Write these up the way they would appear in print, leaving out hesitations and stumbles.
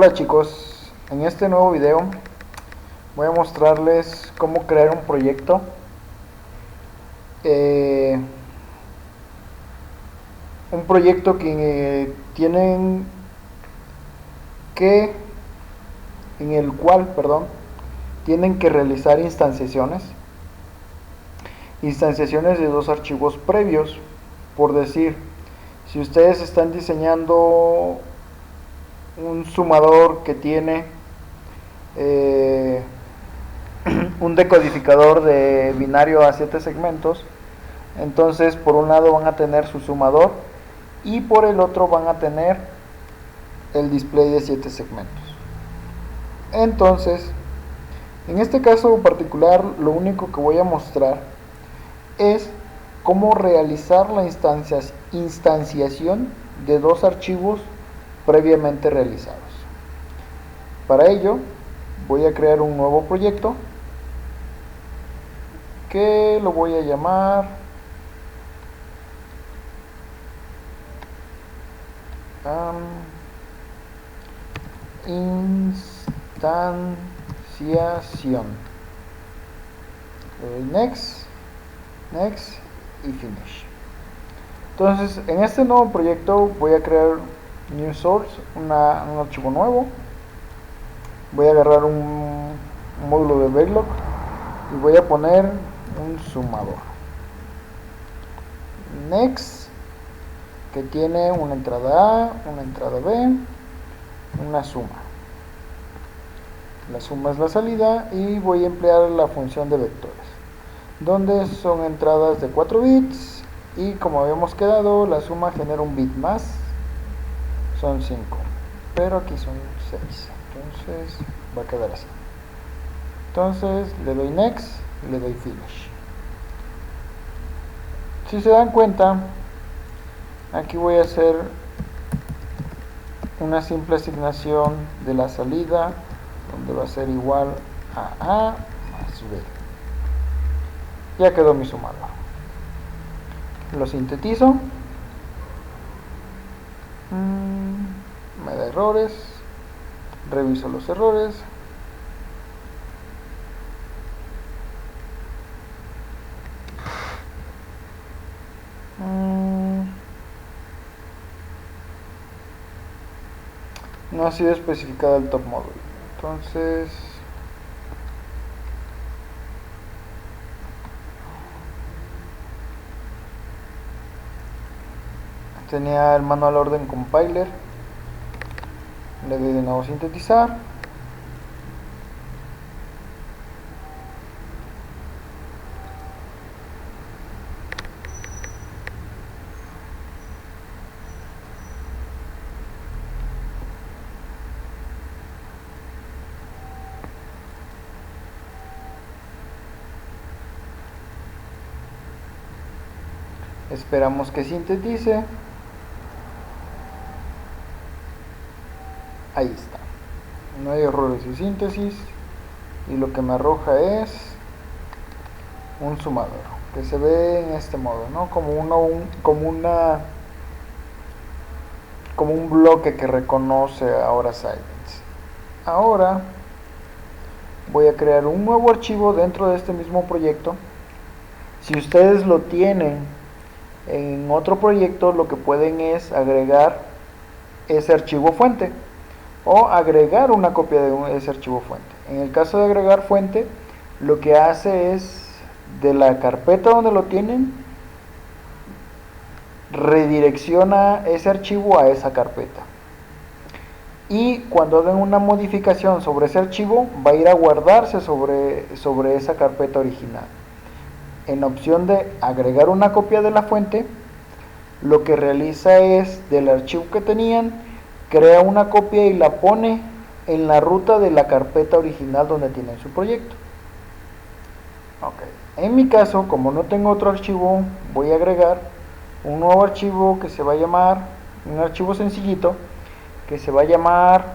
Hola chicos, en este nuevo video voy a mostrarles cómo crear un proyecto eh, tienen que en el cual, tienen que realizar instanciaciones de dos archivos previos. Por decir, si ustedes están diseñando un sumador que tiene eh, un decodificador de binario a 7 segmentos, entonces por un lado van a tener su sumador y por el otro van a tener el display de 7 segmentos. Entonces, en este caso particular, lo único que voy a mostrar es cómo realizar la instanciación de dos archivos previamente realizados. Para ello, voy a crear un nuevo proyecto que lo voy a llamar instanciación. Next y finish. Entonces, en este nuevo proyecto voy a crear new source, un archivo nuevo. Voy a agarrar un módulo de backlog y voy a poner un sumador. Next, que tiene una entrada A, una entrada B, una suma. La suma es la salida y voy a emplear la función de vectores, donde son entradas de 4 bits y como habíamos quedado, la suma genera un bit más, son 5, pero aquí son 6, entonces va a quedar así. Entonces le doy next y le doy finish. Si se dan cuenta, aquí voy a hacer una simple asignación de la salida, donde va a ser igual a A más B. Ya quedó mi sumador. Lo sintetizo. Me da errores. Reviso los errores. No ha sido especificado el top module. Entonces tenía el manual orden compiler. Le doy de nuevo sintetizar. Esperamos que sintetice. Ahí está. No hay errores de síntesis. Y lo que me arroja es un sumador. Que se ve en este modo, ¿no? Como un bloque que reconoce ahora Silence. Ahora voy a crear un nuevo archivo dentro de este mismo proyecto. Si ustedes lo tienen en otro proyecto, lo que pueden es agregar ese archivo fuente o agregar una copia de ese archivo fuente. En el caso de agregar fuente, lo que hace es de la carpeta donde lo tienen, redirecciona ese archivo a esa carpeta. Y cuando hagan una modificación sobre ese archivo, va a ir a guardarse sobre esa carpeta original. En la opción de agregar una copia de la fuente, lo que realiza es del archivo que tenían, crea una copia y la pone en la ruta de la carpeta original donde tienen su proyecto. En mi caso, como no tengo otro archivo, voy a agregar un nuevo archivo que se va a llamar, un archivo sencillito, que se va a llamar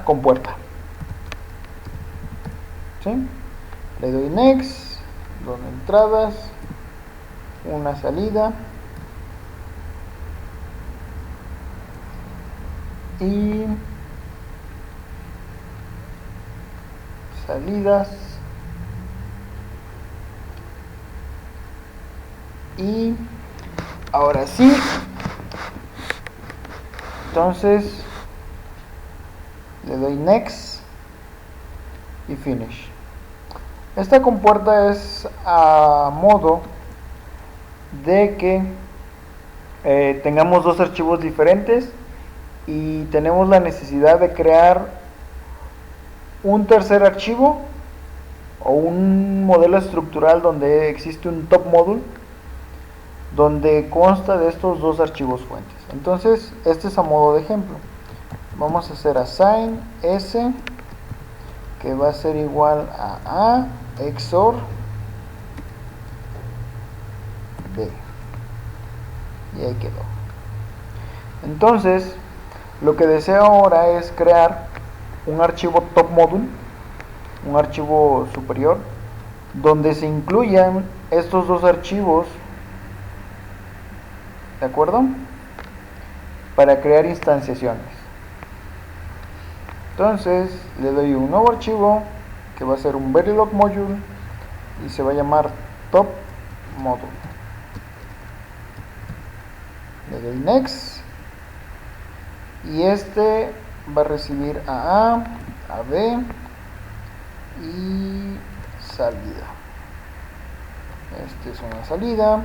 compuerta. ¿Sí? Le doy next, dos entradas, una salida y salidas, y ahora sí, entonces le doy next y finish. Esta compuerta es a modo de que tengamos dos archivos diferentes y tenemos la necesidad de crear un tercer archivo o un modelo estructural donde existe un top module donde consta de estos dos archivos fuentes. Entonces este es a modo de ejemplo. Vamos a hacer assign s, que va a ser igual a XOR b, y ahí quedó. Entonces lo que deseo ahora es crear un archivo top module, un archivo superior, donde se incluyan estos dos archivos, ¿de acuerdo? Para crear instanciaciones. Entonces le doy un nuevo archivo que va a ser un Verilog module y se va a llamar top module. Le doy next y este va a recibir a B y salida. Esta es una salida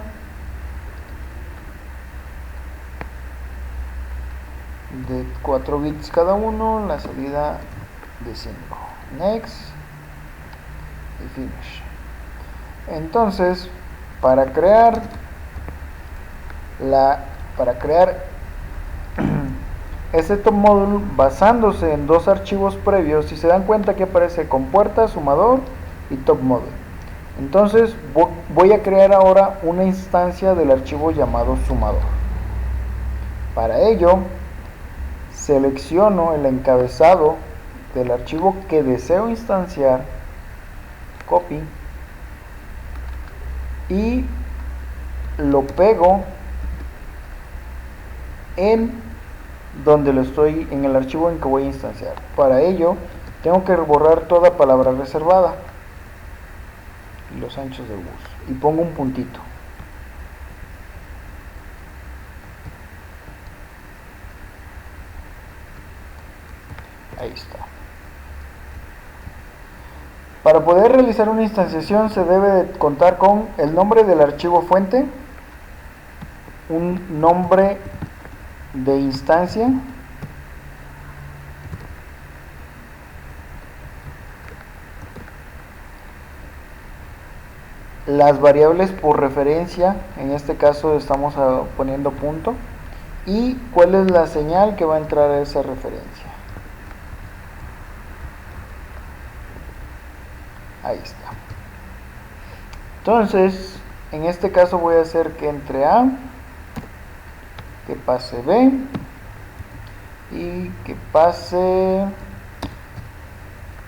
de 4 bits cada uno, la salida de 5. Next y finish. Entonces, para crear este top module basándose en dos archivos previos, si se dan cuenta que aparece compuerta, sumador y top module. Entonces voy a crear ahora una instancia del archivo llamado sumador. Para ello selecciono el encabezado del archivo que deseo instanciar, copy, y lo pego en donde lo estoy, en el archivo en que voy a instanciar. Para ello tengo que borrar toda palabra reservada y los anchos de bus y pongo un puntito. Ahí está. Para poder realizar una instanciación se debe de contar con el nombre del archivo fuente, un nombre de instancia, las variables por referencia, en este caso estamos poniendo punto, y cuál es la señal que va a entrar a esa referencia. Ahí está. Entonces, en este caso voy a hacer que entre A, que pase B y que pase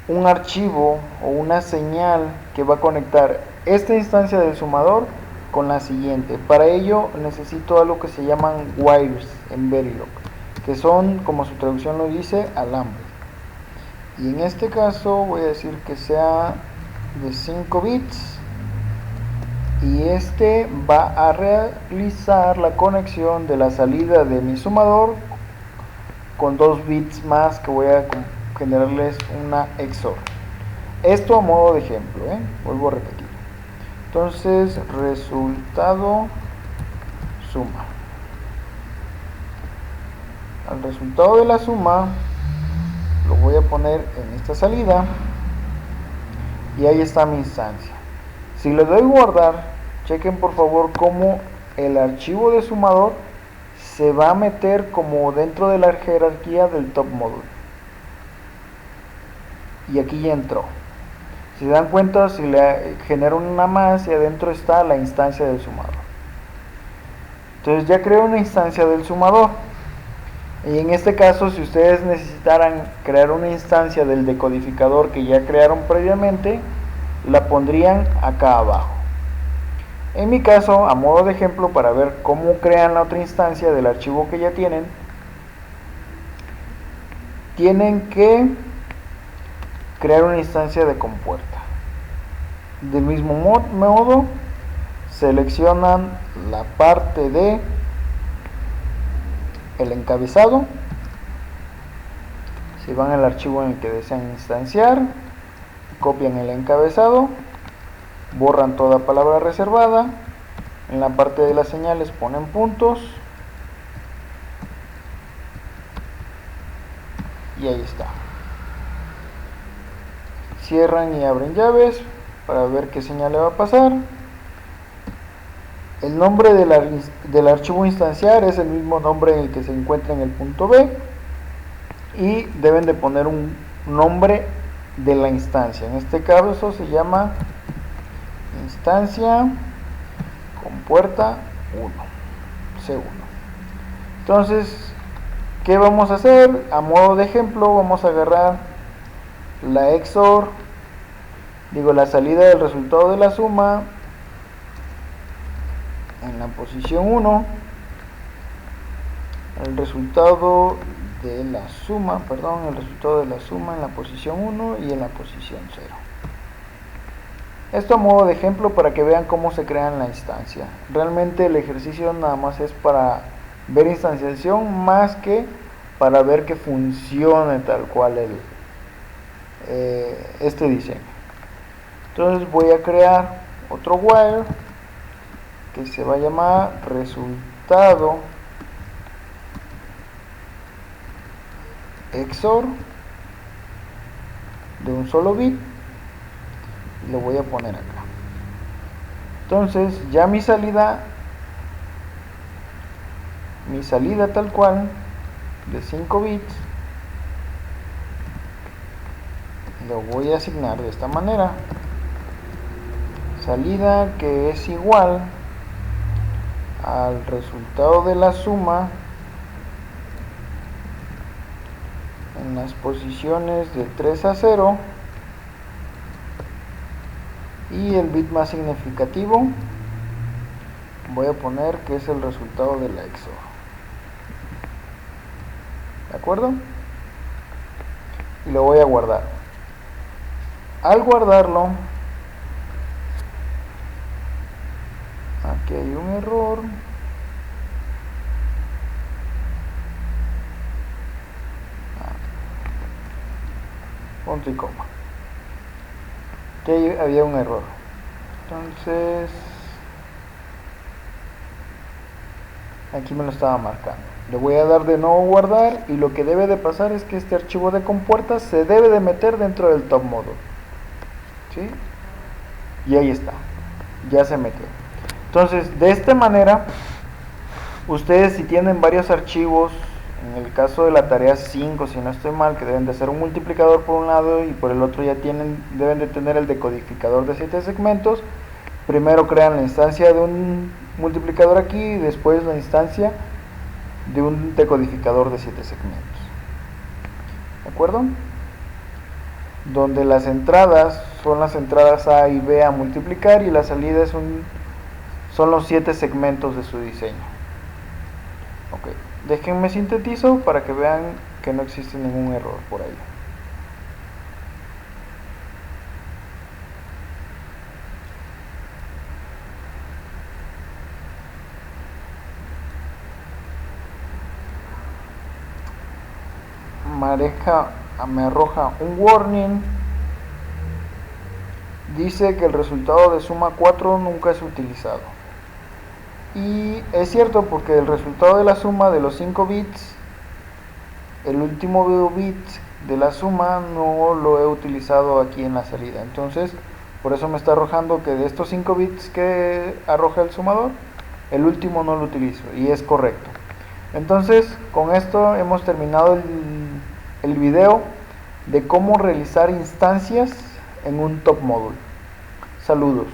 un archivo o una señal que va a conectar esta instancia del sumador con la siguiente. Para ello necesito algo que se llaman wires en Verilog, que son, como su traducción lo dice, alambres. Y en este caso voy a decir que sea de 5 bits y este va a realizar la conexión de la salida de mi sumador con 2 bits más que voy a generarles una XOR. Esto a modo de ejemplo, vuelvo a repetir. Entonces, resultado suma. Al resultado de la suma lo voy a poner en esta salida y ahí está mi instancia. Si le doy guardar, chequen por favor cómo el archivo de sumador se va a meter como dentro de la jerarquía del top module. Y aquí ya entró. Si se dan cuenta, si le genero una más y adentro está la instancia del sumador. Entonces ya creo una instancia del sumador. Y en este caso, si ustedes necesitaran crear una instancia del decodificador que ya crearon previamente, la pondrían acá abajo. En mi caso, a modo de ejemplo, para ver cómo crean la otra instancia del archivo que ya tienen que crear una instancia de compuerta. Del mismo modo, seleccionan la parte de el encabezado. Si van al archivo en el que desean instanciar, copian el encabezado, borran toda palabra reservada, en la parte de las señales ponen puntos y ahí está. Cierran y abren llaves para ver qué señal le va a pasar. El nombre del archivo instanciar es el mismo nombre en el que se encuentra en el punto B, y deben de poner un nombre de la instancia. En este caso se llama instancia compuerta 1, C1. Entonces, ¿qué vamos a hacer? A modo de ejemplo, vamos a agarrar la XOR, la salida del resultado de la suma en la posición 1, el resultado de la suma en la posición 1 y en la posición 0. Esto a modo de ejemplo para que vean cómo se crea la instancia. Realmente el ejercicio nada más es para ver instanciación más que para ver que funcione tal cual este diseño. Entonces voy a crear otro while que se va a llamar resultado XOR de un solo bit, y lo voy a poner acá. Entonces ya mi salida tal cual de 5 bits lo voy a asignar de esta manera: salida que es igual al resultado de la suma en las posiciones de 3 a 0, y el bit más significativo voy a poner que es el resultado de la XOR. ¿De acuerdo? Y lo voy a guardar. Al guardarlo, aquí hay un error. Punto y coma. Aquí había un error. Entonces, aquí me lo estaba marcando. Le voy a dar de nuevo guardar, y lo que debe de pasar es que este archivo de compuertas se debe de meter dentro del top module. ¿Sí? Y ahí está. Ya se metió. Entonces, de esta manera, ustedes si tienen varios archivos, en el caso de la tarea 5, si no estoy mal, que deben de hacer un multiplicador por un lado y por el otro ya deben de tener el decodificador de 7 segmentos, primero crean la instancia de un multiplicador aquí y después la instancia de un decodificador de 7 segmentos. ¿De acuerdo? Donde las entradas son las entradas A y B a multiplicar, y la salida son los 7 segmentos de su diseño. Ok, déjenme sintetizo para que vean que no existe ningún error por ahí. Me arroja un warning. Dice que el resultado de suma 4 nunca es utilizado. Y es cierto, porque el resultado de la suma de los 5 bits, el último bit de la suma no lo he utilizado aquí en la salida. Entonces, por eso me está arrojando que de estos 5 bits que arroja el sumador, el último no lo utilizo, y es correcto. Entonces, con esto hemos terminado el video de cómo realizar instancias en un top module. Saludos.